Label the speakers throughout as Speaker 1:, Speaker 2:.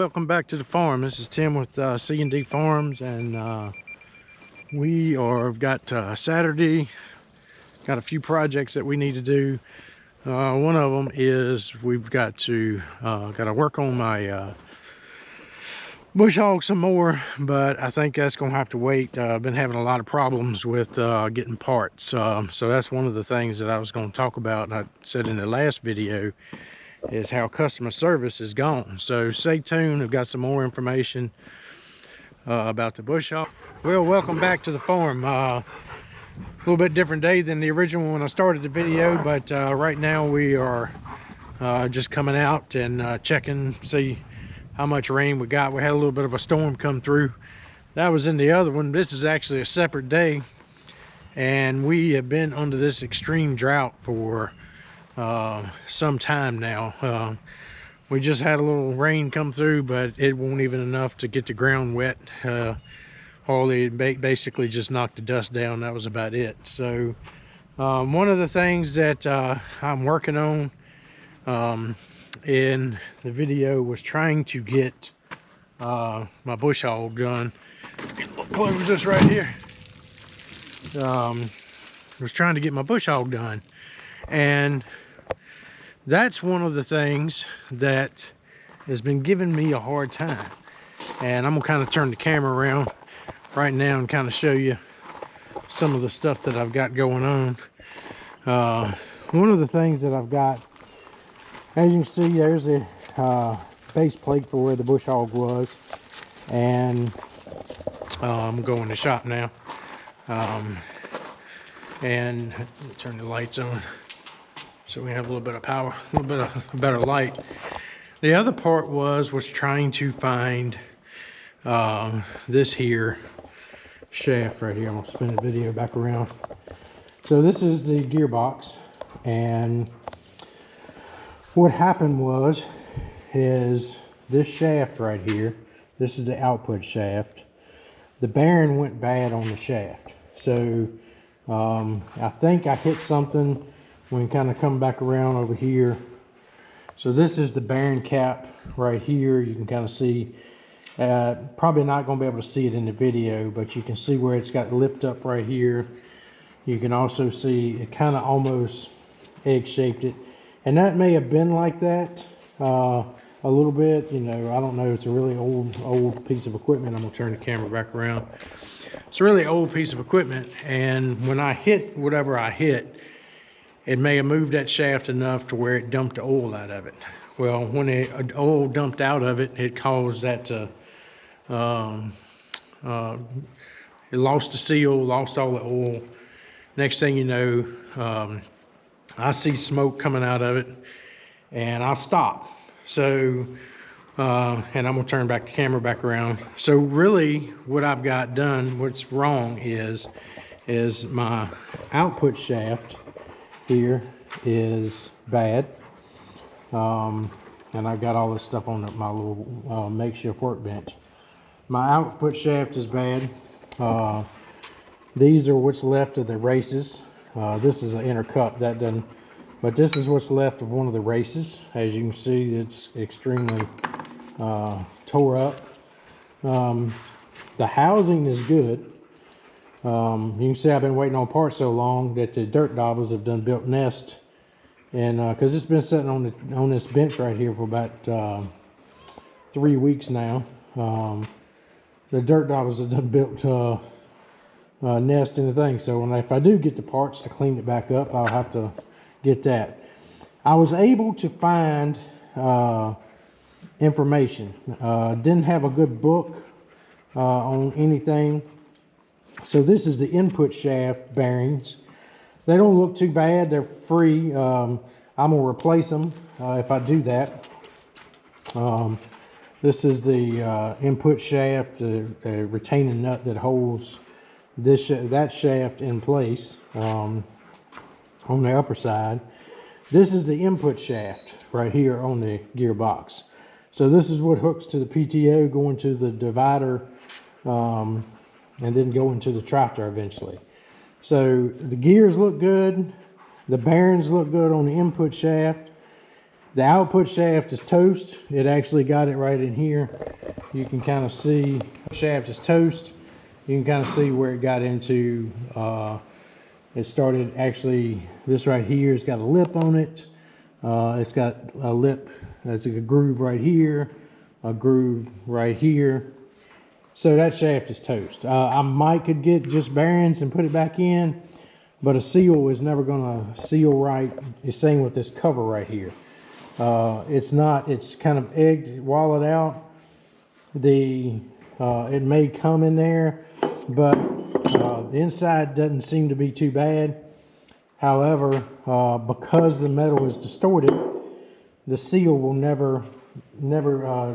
Speaker 1: welcome back to the farm. This is Tim with C&D Farms, and we've got Saturday. Got a few projects that we need to do. One of them is we've got to work on my bush hog some more, but I think that's gonna have to wait. I've been having a lot of problems with getting parts, so that's one of the things that I was going to talk about. And I said in the last video is how customer service is gone. So stay tuned. I've got some more information about the bush hog. Well, welcome back to the farm. A little bit different day than the original when I started the video, but right now we are just coming out and checking, see how much rain we got. We had a little bit of a storm come through. That was in the other one. This is actually a separate day, and we have been under this extreme drought for some time now. We just had a little rain come through, but it won't even enough to get the ground wet. All they basically just knocked the dust down. That was about it. So one of the things that I'm working on in the video was trying to get my bush hog done. Close this right here. Was trying to get my bush hog done, and that's one of the things that has been giving me a hard time. And I'm gonna kind of turn the camera around right now and kind of show you some of the stuff that I've got going on. One of the things that I've got, as you can see, there's a base plate for where the bush hog was, and I'm going to the shop now. And let me turn the lights on so we have a little bit of power, a little bit of better light. The other part was trying to find this here shaft right here. I'm gonna spin the video back around. So this is the gearbox, and what happened is this shaft right here, this is the output shaft. The bearing went bad on the shaft. So I think I hit something when kind of come back around over here. So this is the bearing cap right here. You can kind of see, probably not going to be able to see it in the video, but you can see where it's got lipped up right here. You can also see it kind of almost egg shaped it, and that may have been like that a little bit, you know. I don't know. It's a really old piece of equipment. I'm gonna turn the camera back around. It's a really old piece of equipment, and when I hit whatever I hit, it may have moved that shaft enough to where it dumped the oil out of it. Well, when the oil dumped out of it, it caused that to, it lost the seal, lost all the oil. Next thing you know, I see smoke coming out of it, and I stop. So, and I'm gonna turn back the camera back around. So really what I've got done, what's wrong is my output shaft here is bad, and I've got all this stuff on my little makeshift workbench. My output shaft is bad. These are what's left of the races. This is an inner cup that doesn't, but this is what's left of one of the races. As you can see, it's extremely tore up. The housing is good. You can see I've been waiting on parts so long that the dirt daubles have done built nest, and because it's been sitting on this bench right here for about 3 weeks now. The dirt daubles have done built nest in the thing. So if I do get the parts to clean it back up, I'll have to get that. I was able to find information. Didn't have a good book on anything. So this is the input shaft bearings. They don't look too bad. They're free. I'm gonna replace them if I do that. This is the input shaft, the retaining nut that holds that shaft in place on the upper side. This is the input shaft right here on the gearbox. So this is what hooks to the PTO, going to the divider, and then go into the tractor eventually. So the gears look good. The bearings look good on the input shaft. The output shaft is toast. It actually got it right in here. You can kind of see the shaft is toast. You can kind of see where it got into. It started actually, this right here has got a lip on it. It's got a lip, that's a groove right here, a groove right here. So that shaft is toast. I might could get just bearings and put it back in, but a seal is never gonna seal right. The same with this cover right here. It's not, it's kind of egged, walled out. It may come in there, but the inside doesn't seem to be too bad. However, because the metal is distorted, the seal will never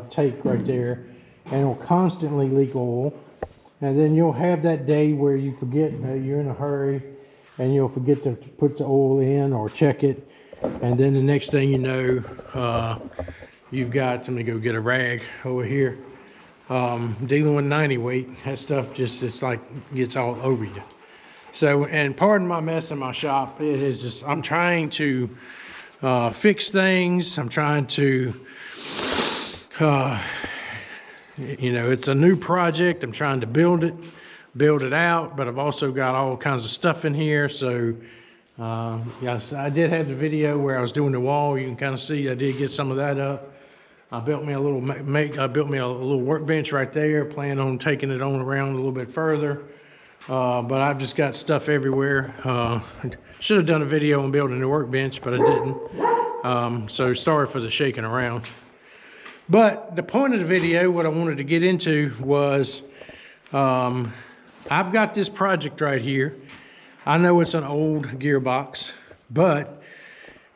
Speaker 1: take right there, and it'll constantly leak oil. And then you'll have that day where you forget, you're in a hurry, and you'll forget to put the oil in or check it. And then the next thing you know, you've got, I'm gonna go get a rag over here. Dealing with 90 weight, that stuff just, it's like, gets all over you. So, and pardon my mess in my shop, it is just, I'm trying to fix things. I'm trying to, you know, it's a new project. I'm trying to build it out, but I've also got all kinds of stuff in here. So, yes, I did have the video where I was doing the wall. You can kind of see I did get some of that up. I built me a little little workbench right there. Plan on taking it on around a little bit further, but I've just got stuff everywhere. Should have done a video on building the workbench, but I didn't. So sorry for the shaking around. But the point of the video, what I wanted to get into was, I've got this project right here. I know it's an old gearbox, but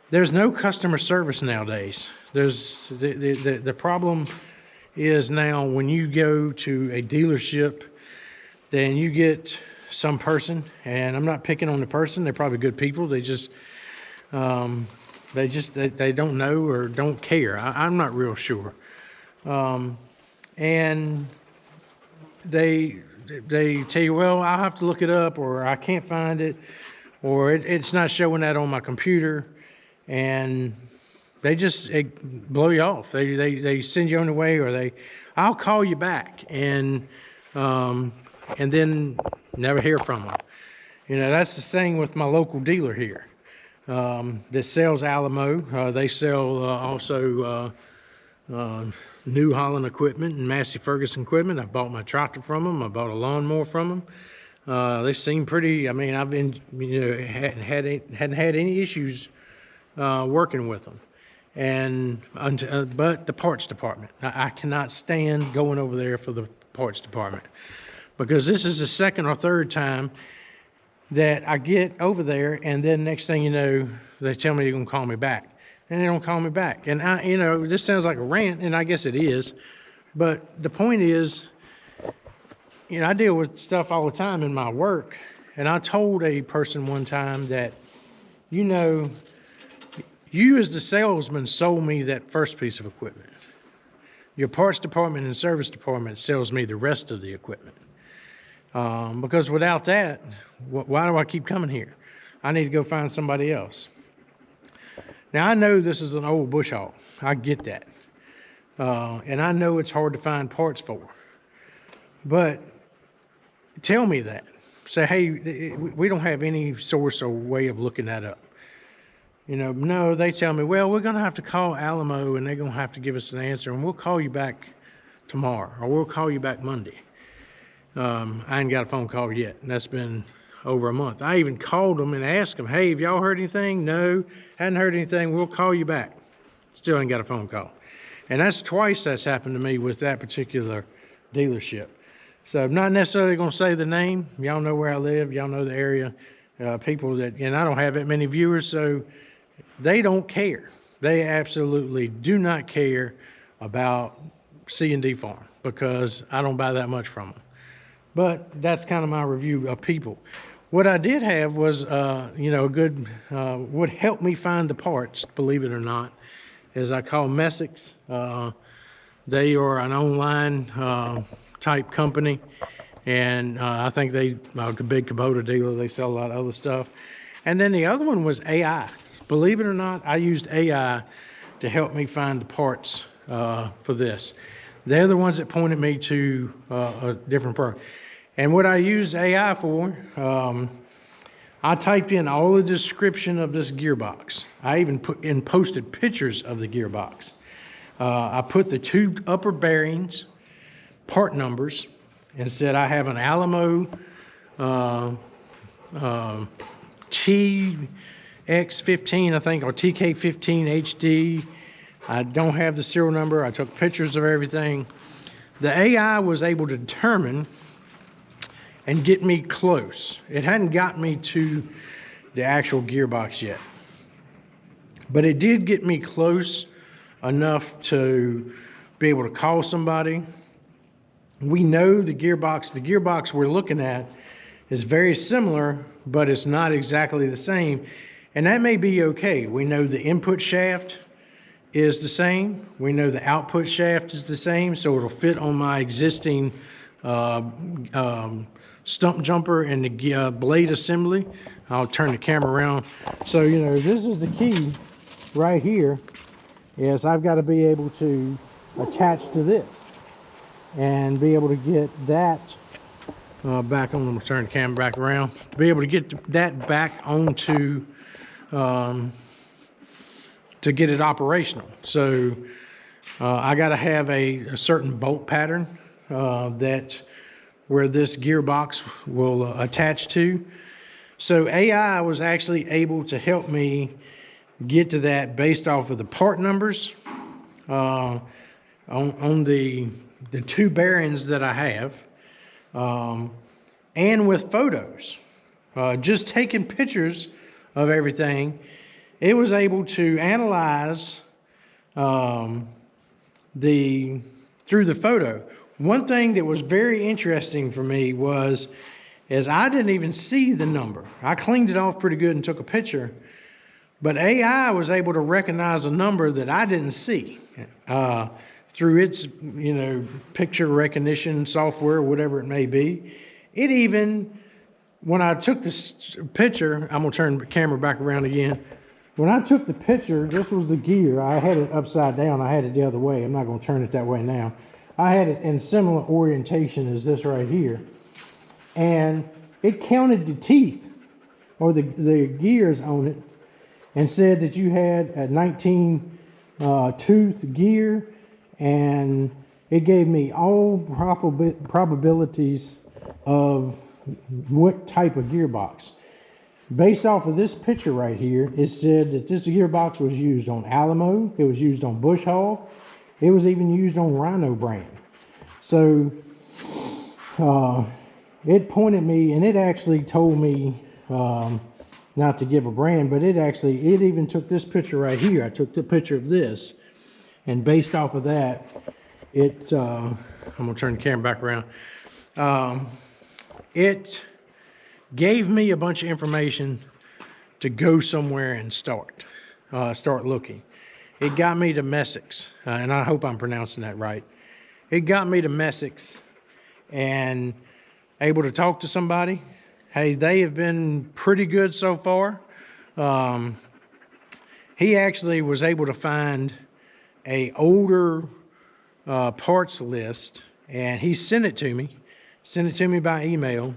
Speaker 1: there's no customer service nowadays. There's the problem is now when you go to a dealership, then you get some person, and I'm not picking on the person. They're probably good people. They just they don't know or don't care. I'm not real sure. And they tell you, well, I'll have to look it up, or I can't find it, or it's not showing that on my computer, and they just blow you off. They send you on the way, or I'll call you back, and then never hear from them. You know, that's the thing with my local dealer here that sells Alamo. They sell also New Holland equipment and Massey Ferguson equipment. I bought my tractor from them. I bought a lawnmower from them. They seem pretty, I mean, I've been, you know, hadn't had any issues working with them. And but the parts department, I cannot stand going over there for the parts department, because this is the second or third time that I get over there, and then next thing you know, they tell me they're gonna call me back, and they don't call me back. And you know, this sounds like a rant, and I guess it is, but the point is, you know, I deal with stuff all the time in my work, and I told a person one time that, you know, you as the salesman sold me that first piece of equipment. Your parts department and service department sells me the rest of the equipment. Because without that, why do I keep coming here? I need to go find somebody else. Now, I know this is an old bush hog. I get that. And I know it's hard to find parts for. But tell me that. Say, hey, we don't have any source or way of looking that up. You know, no, they tell me, well, we're going to have to call Alamo, and they're going to have to give us an answer, and we'll call you back tomorrow, or we'll call you back Monday. I ain't got a phone call yet, and that's been over a month. I even called them and asked them, hey, have y'all heard anything? No, hadn't heard anything. We'll call you back. Still ain't got a phone call. And that's twice that's happened to me with that particular dealership. So I'm not necessarily going to say the name. Y'all know where I live. Y'all know the area. People that, and I don't have that many viewers, so they don't care. They absolutely do not care about C&D Farm, because I don't buy that much from them. But that's kind of my review of people. What I did have was, you know, a good, what helped me find the parts, believe it or not, is I call Messick's. They are an online type company, and I think they, a big Kubota dealer, they sell a lot of other stuff. And then the other one was AI. Believe it or not, I used AI to help me find the parts for this. They're the ones that pointed me to a different program. And what I used AI for, I typed in all the description of this gearbox. I even posted pictures of the gearbox. I put the two upper bearings, part numbers, and said I have an Alamo TX15, I think, or TK15 HD. I don't have the serial number. I took pictures of everything. The AI was able to determine and get me close. It hadn't got me to the actual gearbox yet, but it did get me close enough to be able to call somebody. We know the gearbox we're looking at is very similar, but it's not exactly the same, and that may be okay. We know the input shaft is the same. We know the output shaft is the same, so it'll fit on my existing stump jumper and the blade assembly. I'll turn the camera around. So, you know, this is the key right here. Is I've got to be able to attach to this and be able to get that back on. I'm gonna turn the camera back around to be able to get that back onto to get it operational. So I got to have a certain bolt pattern that where this gearbox will attach to. So AI was actually able to help me get to that based off of the part numbers on the two bearings that I have, and with photos. Just taking pictures of everything, it was able to analyze through the photo. One thing that was very interesting for me was I didn't even see the number. I cleaned it off pretty good and took a picture, but AI was able to recognize a number that I didn't see through its, you know, picture recognition software, whatever it may be. It even, when I took this picture, I'm gonna turn the camera back around again. When I took the picture, this was the gear. I had it upside down. I had it the other way. I'm not gonna turn it that way now. I had it in similar orientation as this right here. And it counted the teeth or the gears on it and said that you had a 19 tooth gear, and it gave me all probabilities of what type of gearbox. Based off of this picture right here, it said that this gearbox was used on Alamo, it was used on Bush Hog, it was even used on Rhino brand. So it pointed me, and it actually told me, not to give a brand, but it even took this picture right here. I took the picture of this, and based off of that, I'm gonna turn the camera back around. It gave me a bunch of information to go somewhere and start looking. It got me to Messick's, and I hope I'm pronouncing that right. It got me to Messick's and able to talk to somebody. Hey, they have been pretty good so far. He actually was able to find a older parts list, and he sent it to me by email.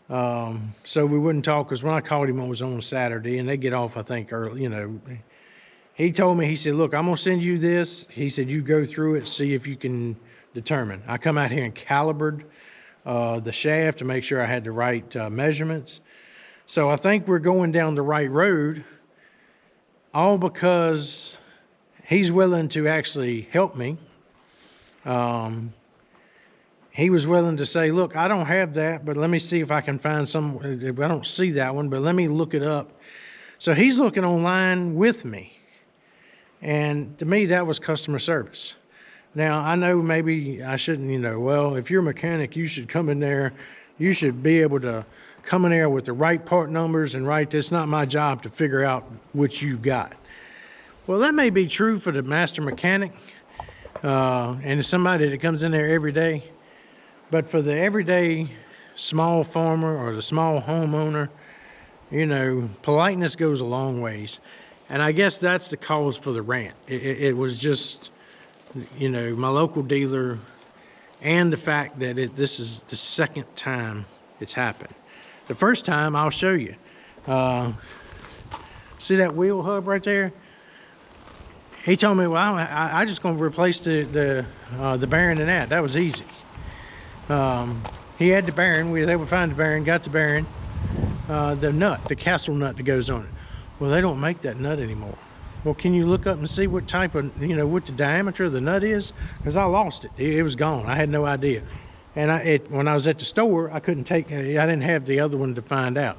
Speaker 1: So we wouldn't talk, because when I called him, it was on a Saturday, and they get off, I think, early, you know. He told me, he said, look, I'm gonna send you this. He said, you go through it, see if you can determine. I come out here and calibrated the shaft to make sure I had the right measurements. So I think we're going down the right road, all because he's willing to actually help me. He was willing to say, look, I don't have that, but let me see if I can find some. I don't see that one, but let me look it up. So he's looking online with me. And to me, that was customer service. Now, I know maybe I shouldn't, you know, well, if you're a mechanic, you should come in there. You should be able to come in there with the right part numbers and right. It's not my job to figure out what you've got. Well, that may be true for the master mechanic and somebody that comes in there every day. But for the everyday small farmer or the small homeowner, you know, politeness goes a long ways. And I guess that's the cause for the rant. It was just, you know, my local dealer, and the fact that this is the second time it's happened. The first time, I'll show you. See that wheel hub right there? He told me, well, I just gonna replace the bearing in that. That was easy. He had the bearing. We were able to find the bearing, got the bearing, the nut, the castle nut that goes on it. Well, they don't make that nut anymore. Well, can you look up and see what type of, you know, what the diameter of the nut is? Because I lost it. It was gone. I had no idea. And when I was at the store, I couldn't take, I didn't have the other one to find out.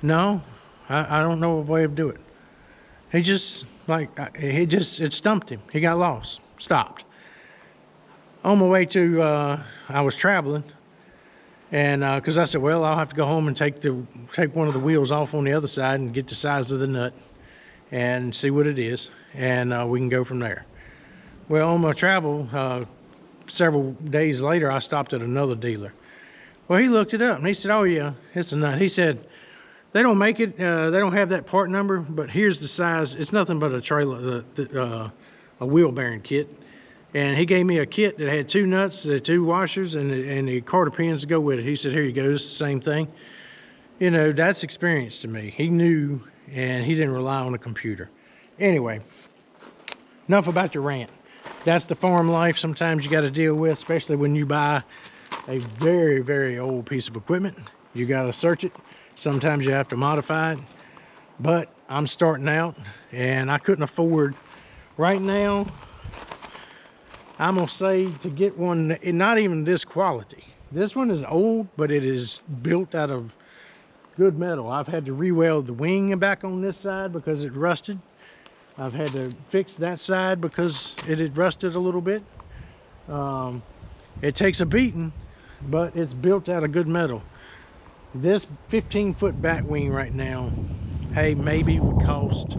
Speaker 1: No, I don't know a way of doing it. He just, like, it stumped him. He got lost, stopped. On my way to, I was traveling, and because I said, well, I'll have to go home and take one of the wheels off on the other side and get the size of the nut and see what it is, and we can go from there. Well, on my travel, several days later, I stopped at another dealer. Well, he looked it up, and he said, oh yeah, it's a nut. He said, they don't make it, they don't have that part number, but here's the size. It's nothing but a trailer, a wheel bearing kit. And he gave me a kit that had 2 nuts, 2 washers, and the quarter pins to go with it. He said, here you go, it's the same thing. You know, that's experience to me. He knew, and he didn't rely on a computer. Anyway, enough about your rant. That's the farm life sometimes you got to deal with, especially when you buy a very, very old piece of equipment. You got to search it. Sometimes you have to modify it. But I'm starting out, and I couldn't afford, right now, I'm gonna say, to get one, not even this quality. This one is old, but it is built out of good metal. I've had to re-weld the wing back on this side because it rusted. I've had to fix that side because it had rusted a little bit. It takes a beating, but it's built out of good metal. This 15-foot back wing right now, hey, maybe would cost,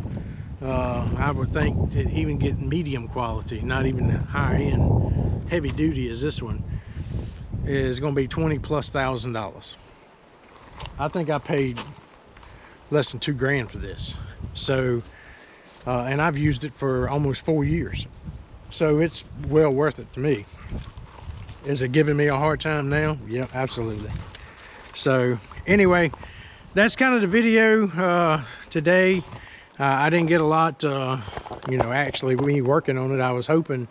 Speaker 1: I would think, to even get medium quality, not even high end, heavy duty as this one, is going to be $20,000+. I think I paid less than $2 grand for this. So, and I've used it for almost 4 years. So it's well worth it to me. Is it giving me a hard time now? Yep, absolutely. So anyway, that's kind of the video today. I didn't get a lot, you know, actually, when you're working on it, I was hoping,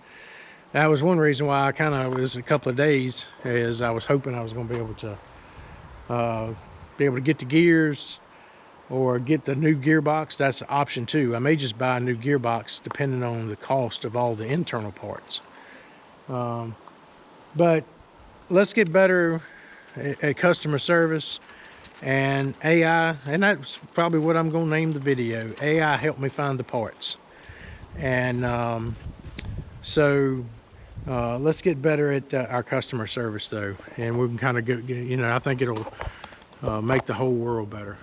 Speaker 1: that was one reason why I kind of was a couple of days, is I was hoping I was going to be able to get the gears or get the new gearbox. That's an option too. I may just buy a new gearbox depending on the cost of all the internal parts. But let's get better at customer service and AI, and that's probably what I'm going to name the video. AI helped me find the parts. And so let's get better at our customer service though, and we can kind of go, you know, I think it'll make the whole world better.